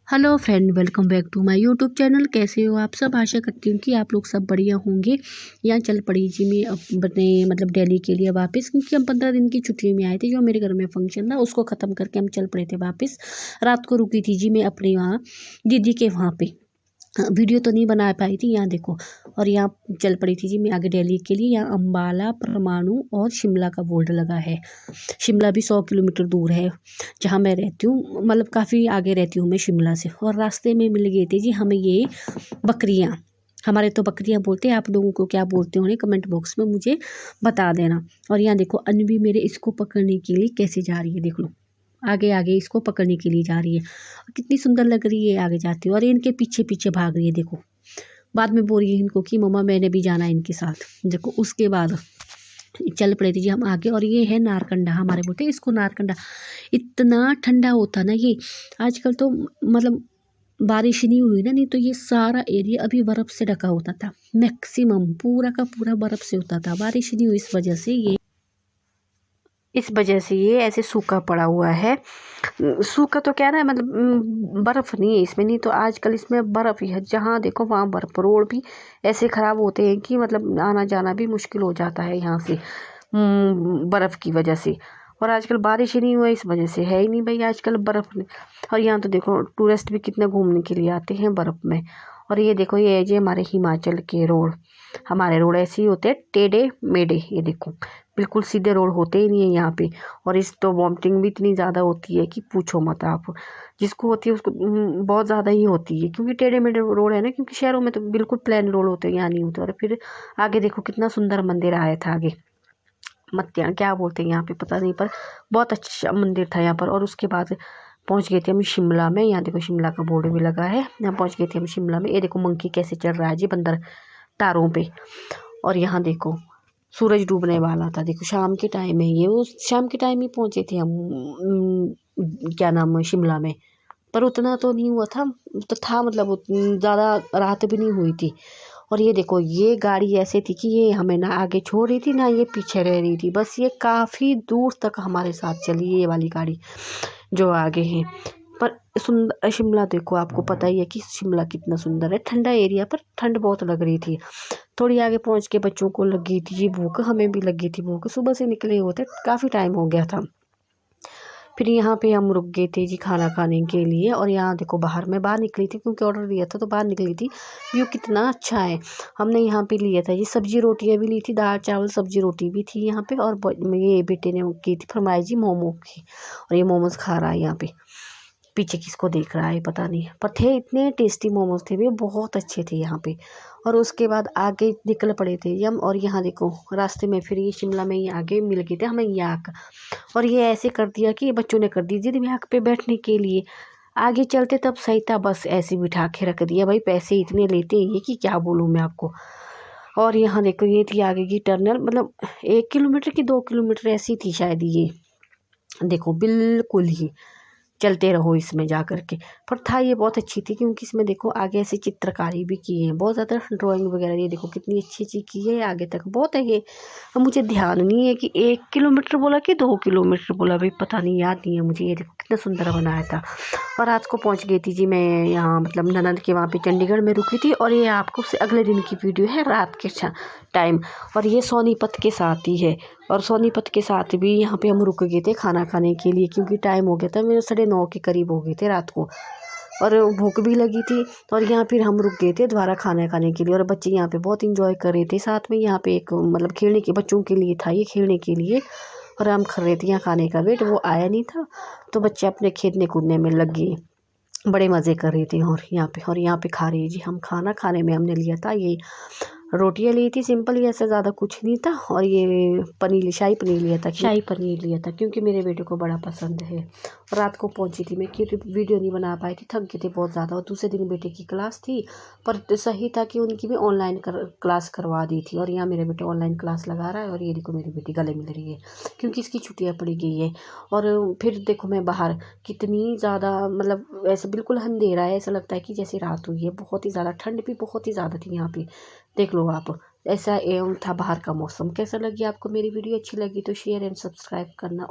Hello friend, welcome back to my YouTube channel. कैसे हो आप सब? आशा करती हूँ कि आप लोग सब बढ़िया होंगे। यहाँ चल पड़ी जी मैं अपने दिल्ली के लिए वापस, क्योंकि हम 15 दिन की छुट्टी में आए थे। जो मेरे घर में फंक्शन था उसको ख़त्म करके हम चल पड़े थे वापस। रात को रुकी थी जी मैं अपने वहाँ दीदी के वहाँ पे। वीडियो तो नहीं बना पाई थी। यहाँ देखो, और यहाँ चल पड़ी थी जी मैं आगे दिल्ली के लिए। यहाँ अम्बाला, परमाणु और शिमला का बोर्ड लगा है। शिमला भी 100 किलोमीटर दूर है जहाँ मैं रहती हूँ, काफ़ी आगे रहती हूँ मैं शिमला से। और रास्ते में मिल गई थी जी हमें ये बकरियाँ। हमारे तो बकरियाँ बोलते हैं, आप लोगों को क्या बोलते होंगे कमेंट बॉक्स में मुझे बता देना। और यहाँ देखो, अनवी मेरे इसको पकड़ने के लिए कैसे जा रही है, देख लो। आगे आगे इसको पकड़ने के लिए जा रही है, कितनी सुंदर लग रही है आगे जाती है। और इनके पीछे पीछे भाग रही है, देखो। बाद में बोल रही है इनको कि मम्मा मैंने भी जाना है इनके साथ। देखो, उसके बाद चल पड़े थे जी हम आगे। और ये है नारकंडा, हमारे बोलते हैं इसको नारकंडा। इतना ठंडा होता ना ये। आजकल तो बारिश नहीं हुई ना, नहीं तो ये सारा एरिया अभी बर्फ़ से ढका होता था। मैक्सिमम पूरा का पूरा बर्फ़ से होता था। बारिश नहीं हुई, इस वजह से ये ऐसे सूखा पड़ा हुआ है। सूखा तो क्या ना, बर्फ़ नहीं है इसमें। नहीं तो आजकल इसमें बर्फ़ ही है, जहाँ देखो वहाँ बर्फ़। रोड भी ऐसे ख़राब होते हैं कि आना जाना भी मुश्किल हो जाता है यहाँ से, बर्फ़ की वजह से। और आजकल बारिश ही नहीं हुआ, इस वजह से है ही नहीं भाई आजकल बर्फ़ में। और यहाँ तो देखो टूरिस्ट भी कितने घूमने के लिए आते हैं बर्फ़ में। और ये देखो, ये है जी हमारे हिमाचल के रोड। हमारे रोड ऐसे ही होते हैं, टेढ़े मेढ़े। ये देखो, बिल्कुल सीधे रोड होते ही नहीं है यहाँ पे। और इस तो वॉमिटिंग भी इतनी ज़्यादा होती है कि पूछो मत आप। जिसको होती है उसको बहुत ज़्यादा ही होती है, क्योंकि टेढ़े मेढ़े रोड है ना। क्योंकि शहरों में तो बिल्कुल प्लेन रोड होते हैं, यहाँ नहीं होते। और फिर आगे देखो कितना सुंदर मंदिर आया था आगे। मत्या क्या बोलते हैं यहाँ पे पता नहीं, पर बहुत अच्छा मंदिर था यहाँ पर। और उसके बाद पहुँच गए थे हम शिमला में। यहाँ देखो शिमला का बोर्ड भी लगा है। यहाँ पहुँच गए थे हम शिमला में। ये देखो मंकी कैसे चढ़ रहा है जी बंदर तारों पे। और यहाँ देखो सूरज डूबने वाला था। देखो शाम के टाइम है ये, वो शाम के टाइम ही पहुँचे थे हम क्या नाम है, शिमला में। पर उतना तो नहीं हुआ था, तो था ज़्यादा रात भी नहीं हुई थी। और ये देखो, ये गाड़ी ऐसे थी कि ये हमें ना आगे छोड़ रही थी ना ये पीछे रह रही थी। बस ये काफ़ी दूर तक हमारे साथ चली, ये वाली गाड़ी जो आगे है। पर सुंदर शिमला देखो, आपको पता ही है कि शिमला कितना सुंदर है। ठंडा एरिया, पर ठंड बहुत लग रही थी। थोड़ी आगे पहुंच के बच्चों को लगी थी जी भूख, हमें भी लगी थी भूख। सुबह से निकले होते, काफ़ी टाइम हो गया था। फिर यहाँ पे हम रुक गए थे जी खाना खाने के लिए। और यहाँ देखो बाहर निकली थी, क्योंकि ऑर्डर दिया था तो बाहर निकली थी। व्यू कितना अच्छा है। हमने यहाँ पे लिया था जी सब्जी रोटियाँ भी ली थी, दाल चावल सब्जी रोटी भी थी यहाँ पे। और ये बेटे ने की थी फरमाई जी मोमो की। और ये मोमोज खा रहा है यहाँ पे, पीछे किसको देख रहा है पता नहीं, पर थे इतने टेस्टी मोमोज थे, वे बहुत अच्छे थे यहाँ पे। और उसके बाद आगे निकल पड़े थे हम। और यहाँ देखो रास्ते में फिर ये शिमला में ये आगे मिल गए थे हमें याक। और ये ऐसे कर दिया कि बच्चों ने कर दी जिद याक पे बैठने के लिए। आगे चलते तब सही था, बस ऐसे बिठा के रख दिया। भाई पैसे इतने लेते हैं ये कि क्या बोलूँ मैं आपको। और यहाँ देखो, ये थी आगे की टर्नल, 1 किलोमीटर की 2 किलोमीटर ऐसी थी शायद ये। देखो बिल्कुल ही चलते रहो इसमें जा कर के। पर था ये बहुत अच्छी थी, क्योंकि इसमें देखो आगे ऐसे चित्रकारी भी की है, बहुत ज़्यादा ड्राइंग वगैरह। ये देखो कितनी अच्छी अच्छी की है, आगे तक बहुत है ये। अब मुझे ध्यान नहीं है कि 1 किलोमीटर बोला कि 2 किलोमीटर बोला, भाई पता नहीं, याद नहीं है मुझे। ये देखो कितना सुंदर बनाया था। और रात को पहुंच गई थी जी मैं यहाँ, ननद के वहाँ पे चंडीगढ़ में रुकी थी। और ये आपको से अगले दिन की वीडियो है, रात के टाइम। और ये सोनीपत के साथ ही है। और सोनीपत के साथ भी यहाँ पे हम रुक गए थे खाना खाने के लिए, क्योंकि टाइम हो गया था, मेरे 9:30 के करीब हो गए थे रात को। और भूख भी लगी थी। और यहाँ फिर हम रुक गए थे दोबारा खाना खाने के लिए। और बच्चे यहाँ पे बहुत इंजॉय कर रहे थे। साथ में यहाँ पे एक खेलने के बच्चों के लिए था, ये खेलने के लिए। और हम कर रहे थे यहाँ खाने का वेट, वो आया नहीं था तो बच्चे अपने खेलने कूदने में लग गए, बड़े मज़े कर रहे थे। और यहाँ पे खा रही जी हम खाना। खाने में हमने लिया था ये रोटियाँ ली थी सिंपल ही, ऐसा ज़्यादा कुछ नहीं था। और ये शाही पनीर लिया था, क्योंकि मेरे बेटे को बड़ा पसंद है। और रात को पहुंची थी मैं, क्योंकि वीडियो नहीं बना पाई थी, थक गए थे बहुत ज़्यादा। और दूसरे दिन बेटे की क्लास थी, पर सही था कि उनकी भी ऑनलाइन क्लास करवा दी थी। और यहाँ मेरे बेटे ऑनलाइन क्लास लगा रहा है। और ये देखो मेरी बेटी गले मिल रही है, क्योंकि इसकी छुट्टियाँ पड़ी गई है। और फिर देखो मैं बाहर कितनी ज़्यादा, ऐसे बिल्कुल अंधेरा है, ऐसा लगता है कि जैसे रात हुई है। बहुत ही ज़्यादा ठंड भी बहुत ही ज़्यादा थी यहाँ पे, देख लो आप। ऐसा एवं था बाहर का मौसम। कैसा लगी आपको मेरी वीडियो? अच्छी लगी तो शेयर एंड सब्सक्राइब करना।